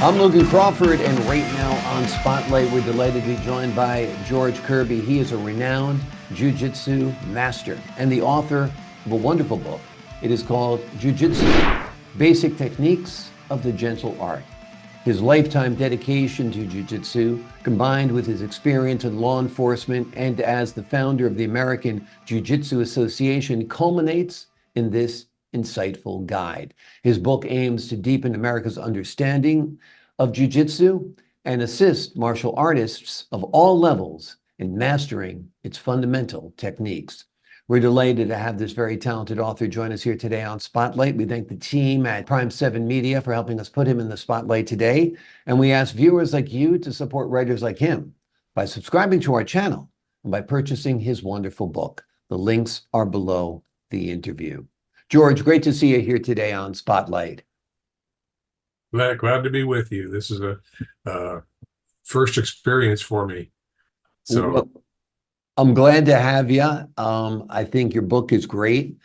I'm Logan Crawford, and right now on Spotlight, we're delighted to be joined by George Kirby. He is a renowned Jiu-Jitsu master and the author of a wonderful book. It is called Jiu-Jitsu, Basic Techniques of the Gentle Art. His lifetime dedication to Jiu-Jitsu, combined with his experience in law enforcement and as the founder of the American Jiu-Jitsu Association, culminates in this insightful guide. His book aims to deepen America's understanding of Jiu-Jitsu and assist martial artists of all levels in mastering its fundamental techniques. We're delighted to have this very talented author join us here today on Spotlight. We thank the team at Prime 7 Media for helping us put him in the spotlight today. And we ask viewers like you to support writers like him by subscribing to our channel and by purchasing his wonderful book. The links are below the interview. George, great to see you here today on Spotlight. Glad to be with you. This is a first experience for me. So Well, I'm glad to have you. I think your book is great.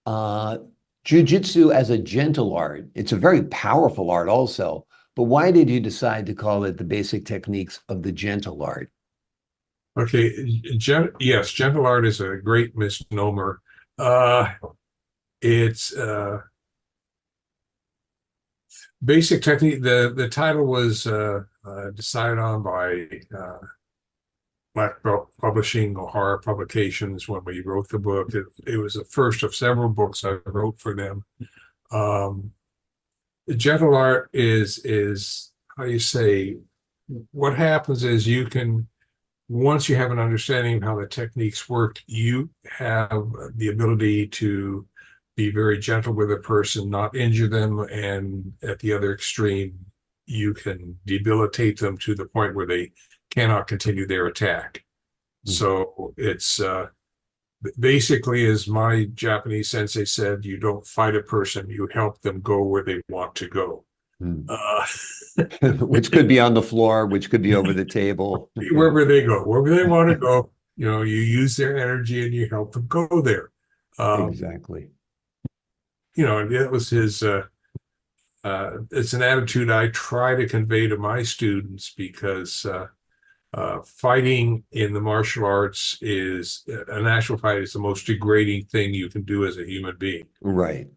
Jiu-Jitsu as a gentle art. It's a very powerful art also. But why did you decide to call it the basic techniques of the gentle art? okay, yes, gentle art is a great misnomer. It's basic technique. The title was decided on by Black Belt Publishing, O'Hara Publications, when we wrote the book. It was the first of several books I wrote for them. The gentle art is how you say, what happens is you can, once you have an understanding of how the techniques work, you have the ability to be very gentle with a person, not injure them, and at the other extreme, you can debilitate them to the point where they cannot continue their attack. So it's basically, as my Japanese sensei said, you don't fight a person, you help them go where they want to go. Which could be on the floor, which could be over the table. Wherever they go, wherever they want to go, you use their energy and you help them go there. Exactly. And that was his, it's an attitude I try to convey to my students, because fighting in the martial arts is, an actual fight is the most degrading thing you can do as a human being. Right.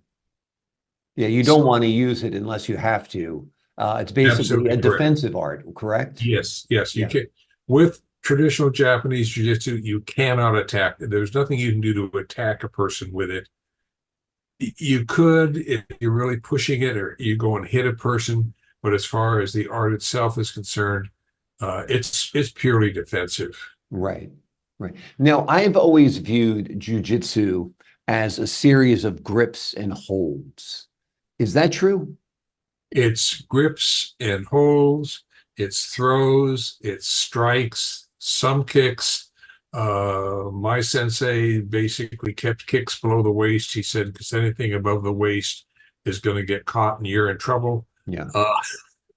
Yeah, you don't want to use it unless you have to. It's basically a defensive art, correct? Yes, you can. With traditional Japanese jiu-jitsu, you cannot attack. There's nothing you can do to attack a person with it. You could, if you're really pushing it, or you go and hit a person, but as far as the art itself is concerned, it's purely defensive. Right. Now, I've always viewed jiu-jitsu as a series of grips and holds. Is that true? It's grips and holds, it's throws, it's strikes, some kicks. My sensei basically kept kicks below the waist. He said, because anything above the waist is going to get caught and you're in trouble. Yeah.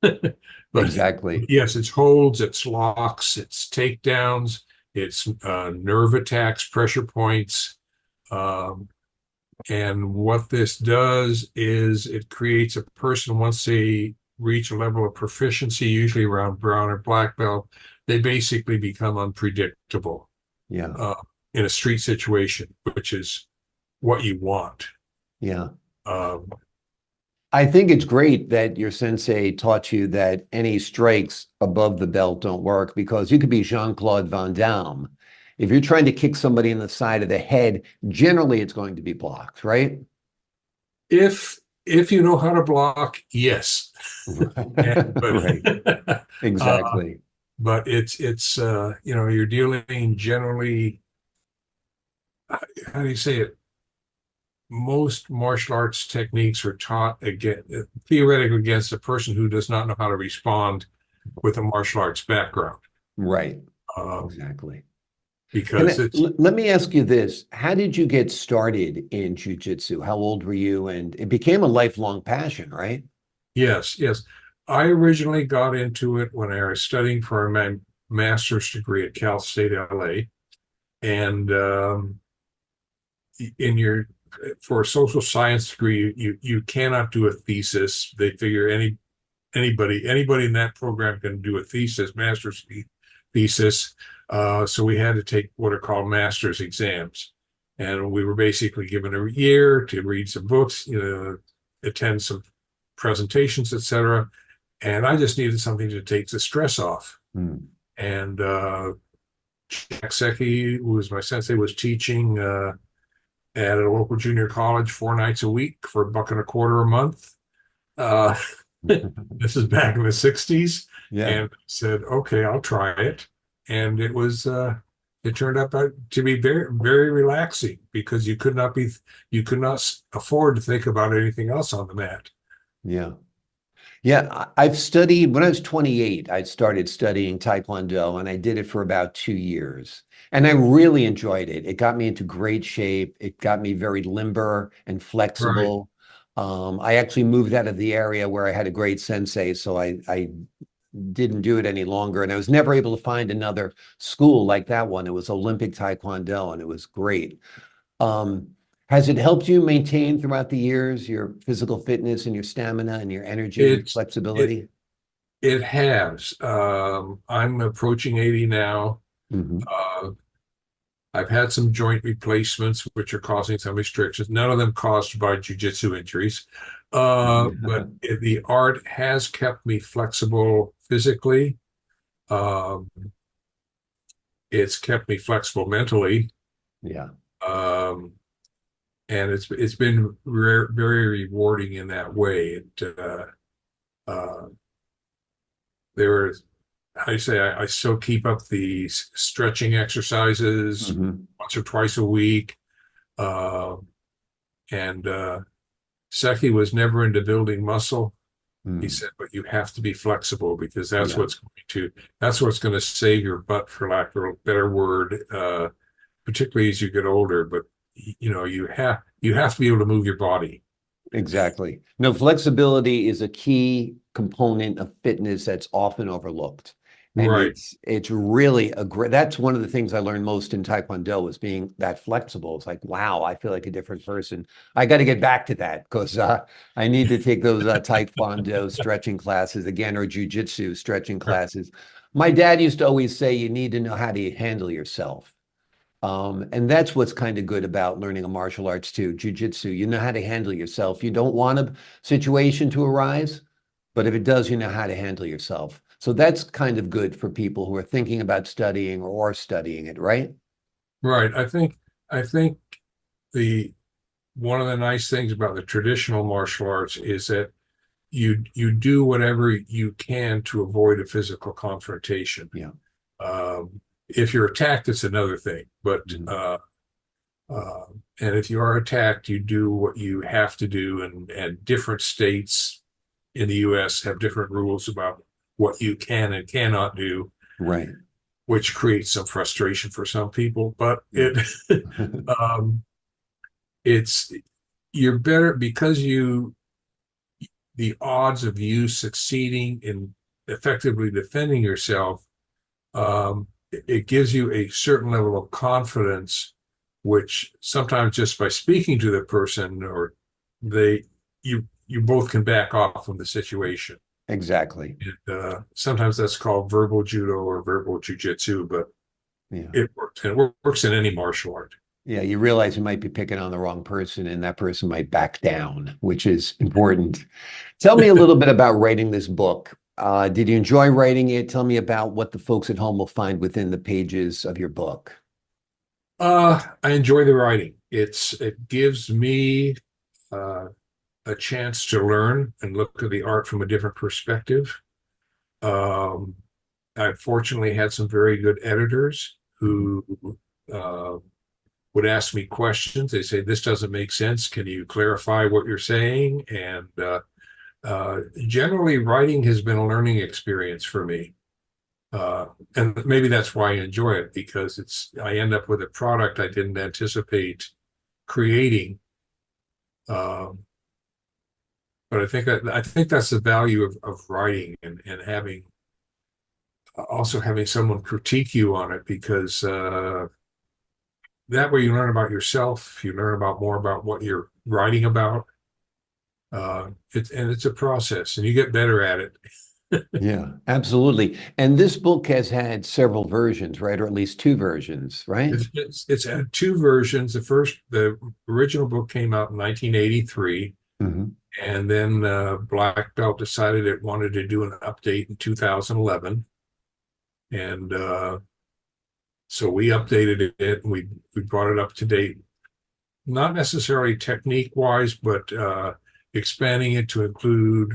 But exactly. Yes, it's holds, it's locks, it's takedowns, it's nerve attacks, pressure points. And what this does is it creates a person, once they reach a level of proficiency, usually around brown or black belt, they basically become unpredictable. Yeah. In a street situation, which is what you want. Yeah. I think it's great that your sensei taught you that any strikes above the belt don't work, because you could be Jean-Claude Van Damme. If you're trying to kick somebody in the side of the head, generally it's going to be blocked, right? If you know how to block, yes. Right. Exactly. But it's you're dealing generally, how do you say it? Most martial arts techniques are taught theoretically against a person who does not know how to respond with a martial arts background. Right. Exactly. Because let me ask you this. How did you get started in jiu-jitsu? How old were you? And it became a lifelong passion, right? Yes. I originally got into it when I was studying for my master's degree at Cal State LA. And for a social science degree, you cannot do a thesis. They figure any anybody in that program can do a thesis, master's thesis. So we had to take what are called master's exams. And we were basically given a year to read some books, attend some presentations, etc. And I just needed something to take the stress off. Mm. And Jack Secchi, who was my sensei, was teaching at a local junior college 4 nights a week for $1.25 a month. This is back in the 60s. Yeah. And said, okay, I'll try it. And it turned out to be very, very relaxing because you could not afford to think about anything else on the mat. Yeah. Yeah, I've studied, when I was 28, I started studying Taekwondo, and I did it for about 2 years. And I really enjoyed it. It got me into great shape. It got me very limber and flexible. I actually moved out of the area where I had a great sensei, so I didn't do it any longer. And I was never able to find another school like that one. It was Olympic Taekwondo, and it was great. Has it helped you maintain throughout the years your physical fitness and your stamina and your energy and flexibility? It has. I'm approaching 80 now. I've had some joint replacements, which are causing some restrictions. None of them caused by jujitsu injuries. But the art has kept me flexible physically. It's kept me flexible mentally. Yeah. And it's been very rewarding in that way. I still keep up the stretching exercises once or twice a week. And Seki was never into building muscle. He said, but you have to be flexible because that's what's going to save your butt, for lack of a better word, particularly as you get older. But you have to be able to move your body. Exactly. No, flexibility is a key component of fitness that's often overlooked. And Right. It's really that's one of the things I learned most in Taekwondo, was being that flexible. It's like, wow, I feel like a different person. I got to get back to that because I need to take those Taekwondo stretching classes again, or Jujitsu stretching classes. My dad used to always say, you need to know how to handle yourself. And that's what's kind of good about learning a martial arts too, jujitsu. You know how to handle yourself. You don't want a situation to arise, but if it does, you know how to handle yourself. So that's kind of good for people who are thinking about studying or studying it, right? Right. I think one of the nice things about the traditional martial arts is that you do whatever you can to avoid a physical confrontation. Yeah. If you're attacked, it's another thing. But and if you are attacked, you do what you have to do, and different states in the U.S. have different rules about what you can and cannot do. Right. Which creates some frustration for some people. But you're better because the odds of you succeeding in effectively defending yourself, it gives you a certain level of confidence, which sometimes just by speaking to the person, or you both can back off from the situation. Exactly. And, sometimes that's called verbal judo or verbal jujitsu, but it works. And it works in any martial art. Yeah, you realize you might be picking on the wrong person, and that person might back down, which is important. Tell me a little bit about writing this book. Did you enjoy writing it? Tell me about what the folks at home will find within the pages of your book. I enjoy the writing. It gives me a chance to learn and look at the art from a different perspective. I fortunately had some very good editors who would ask me questions. They say, this doesn't make sense. Can you clarify what you're saying? And generally, writing has been a learning experience for me. And maybe that's why I enjoy it, because I end up with a product I didn't anticipate creating. But I think that's the value of writing, and having someone critique you on it, because that way you learn about yourself, you learn more about what you're writing about. It's a process, and you get better at it. Yeah, absolutely. And this book has had several versions, right? Or at least two versions, right? It's had two versions. The original book came out in 1983, Hmm. and then Black Belt decided it wanted to do an update in 2011, and so we updated it, and we brought it up to date, not necessarily technique wise, but expanding it to include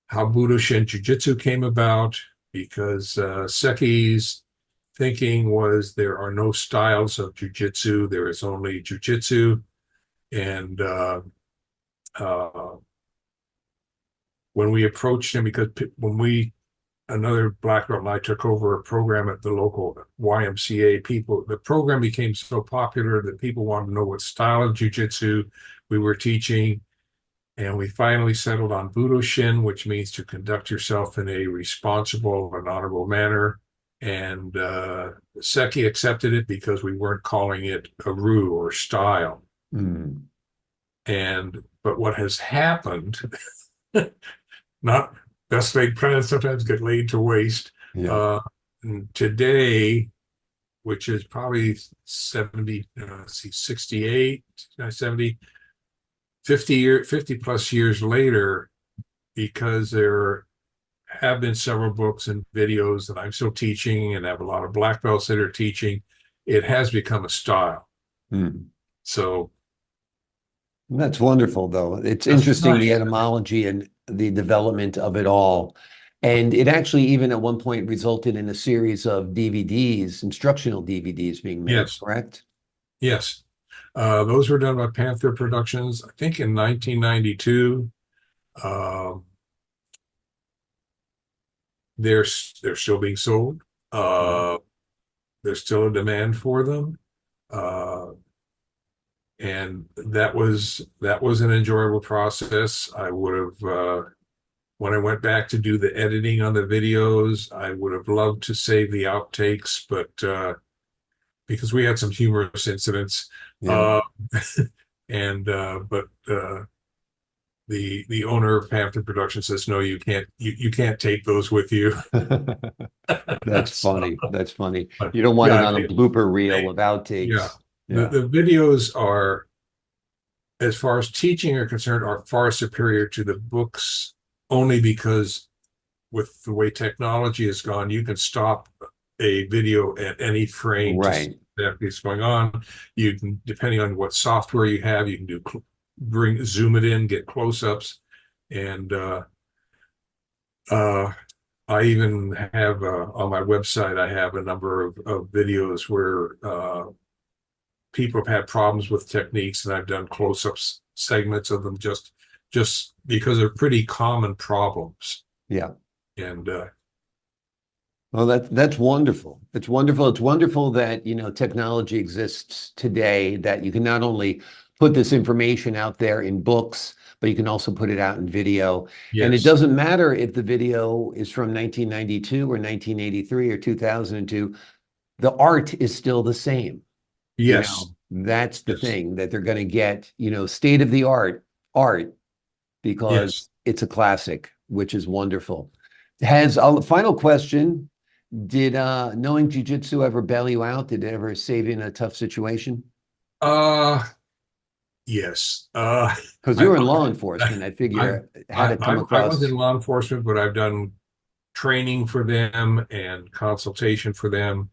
how Budoshin Jujitsu came about, because Seki's thinking was there are no styles of jujitsu, there is only jujitsu. And when we approached him, because another black belt and I took over a program at the local YMCA, the program became so popular that people wanted to know what style of jujitsu we were teaching. And we finally settled on Budoshin, which means to conduct yourself in a responsible and honorable manner. And Seki accepted it because we weren't calling it a ru or style. Mm. But what has happened, not best laid plans sometimes get laid to waste. Yeah. Today, which is probably 68, 70, 50 plus years later, because there have been several books and videos that I'm still teaching and have a lot of black belts that are teaching, it has become a style. Mm. So That's wonderful, though. It's that's interesting, the nice. etymology and the development of it all. And it actually even at one point resulted in a series of DVDs, instructional DVDs being made, Yes, correct? yes. Those were done by Panther Productions, I think in 1992. They're still being sold. There's still a demand for them. And that was an enjoyable process. I would have when I went back to do the editing on the videos, I would have loved to save the outtakes, but because we had some humorous incidents. Yeah. And but the owner of Panther Production says, no, you can't take those with you. That's So, funny. That's funny. but You don't want it yeah, on a blooper reel of yeah. outtakes. The, Yeah. the videos are, as far as teaching are concerned, are far superior to the books, only because with the way technology has gone, you can stop a video at any frame to see Right. exactly what's going on. You can, depending on what software you have, you can zoom it in, get close-ups, and I even have on my website, I have a number of videos where people have had problems with techniques, and I've done close-ups segments of them just because they're pretty common problems. Yeah. And Well, that's wonderful. It's wonderful. It's wonderful that, technology exists today, that you can not only put this information out there in books, but you can also put it out in video. And it yes, doesn't matter if the video is from 1992 or 1983 or 2002, the art is still the same. yes, That's the yes, thing, that they're going to get, state of the art yes. because it's a classic, which is wonderful. Has a final question. Did knowing jujitsu ever bail you out? Did it ever save you in a tough situation? Uh, yes. Because I, you're in law enforcement, I I, figure had to come I was in across. law enforcement, but I've done training for them and consultation for them.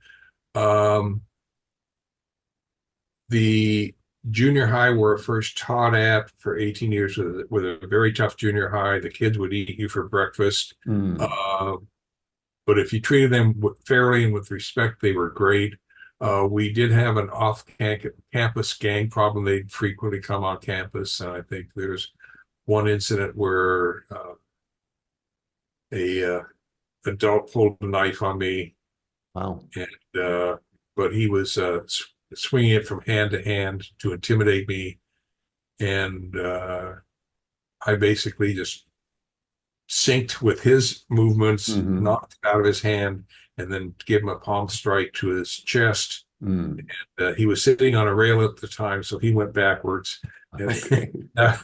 Um, the junior high where I first taught at for 18 years with a very tough junior high. The kids would eat you for breakfast. Mm, Uh, but if you treated them fairly and with respect, they were great. We did have an off-campus gang problem. They'd frequently come on campus, and I think there's one incident where a adult pulled a knife on me, wow. and but he was swinging it from hand to hand to intimidate me, and I basically just synced with his movements, Hmm. knocked it out of his hand, and then give him a palm strike to his chest. Mm. He was sitting on a rail at the time, so he went backwards. Okay. that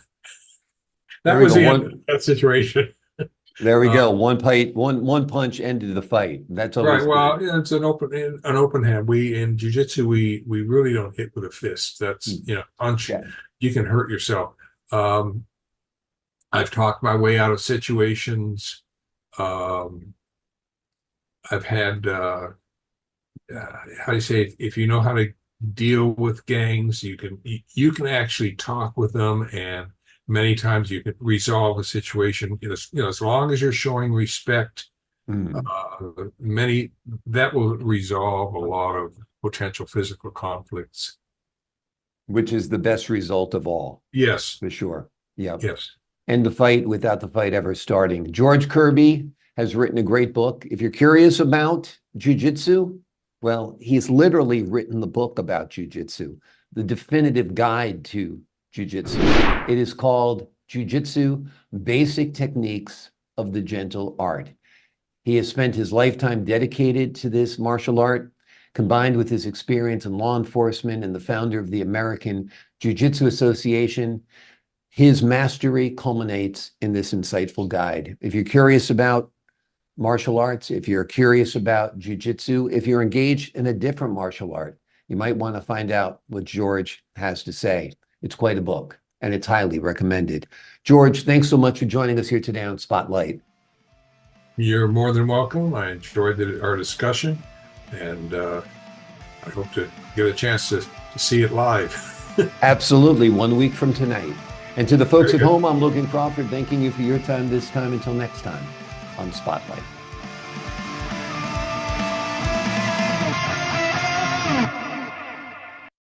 There we was go. the end of that situation. There we go. One punch ended the fight. That's always Right. Well, good. yeah, it's an open hand. We in jiu-jitsu, we really don't hit with a fist. That's, punch, Yeah. you can hurt yourself. I've talked my way out of situations. I've had, how do you say, if you know how to deal with gangs, you can actually talk with them, and many times you can resolve a situation. As long as you're showing respect, Mm. that will resolve a lot of potential physical conflicts. Which is the best result of all, Yes, for sure. Yeah. yes. End the fight without the fight ever starting. George Kirby has written a great book. If you're curious about jujitsu, well, he's literally written the book about jujitsu, the definitive guide to jujitsu. It is called Jujitsu: Basic Techniques of the Gentle Art. He has spent his lifetime dedicated to this martial art, combined with his experience in law enforcement and the founder of the American Jiu-Jitsu Association. His mastery culminates in this insightful guide. If you're curious about martial arts, if you're curious about jiu-jitsu, if you're engaged in a different martial art, you might want to find out what George has to say. It's quite a book, and it's highly recommended. George, thanks so much for joining us here today on Spotlight. You're more than welcome. I enjoyed our discussion, and I hope to get a chance to see it live. Absolutely, 1 week from tonight. And to the folks Very at good. home, I'm Logan Crawford, thanking you for your time this time. Until next time on Spotlight.